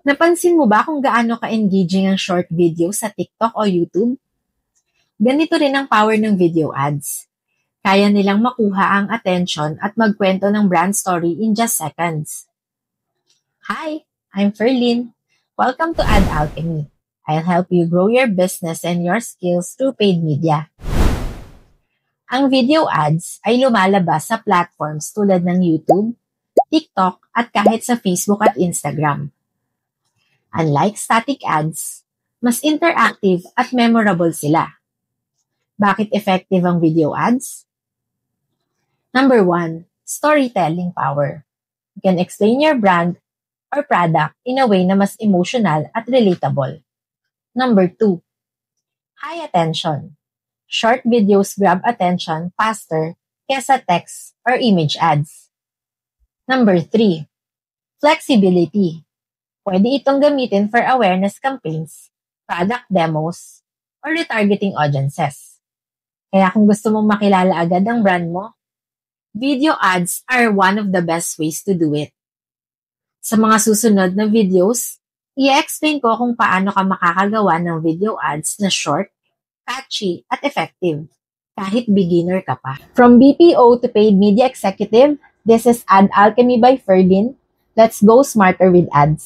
Napansin mo ba kung gaano ka-engaging ang short video sa TikTok o YouTube? Ganito rin ang power ng video ads. Kaya nilang makuha ang attention at magkwento ng brand story in just seconds. Hi, I'm Ferlin. Welcome to Ad Alchemy. I'll help you grow your business and your skills through paid media. Ang video ads ay lumalabas sa platforms tulad ng YouTube, TikTok at kahit sa Facebook at Instagram. Unlike static ads, mas interactive at memorable sila. Bakit effective ang video ads? Number 1, storytelling power. You can explain your brand or product in a way na mas emotional at relatable. Number 2, high attention. Short videos grab attention faster kesa text or image ads. Number 3, flexibility. Pwede itong gamitin for awareness campaigns, product demos, or retargeting audiences. Kaya kung gusto mong makilala agad ang brand mo, video ads are one of the best ways to do it. Sa mga susunod na videos, i-explain ko kung paano ka makakagawa ng video ads na short, catchy, at effective, kahit beginner ka pa. From BPO to paid media executive, this is Ad Alchemy by Ferlin. Let's go smarter with ads.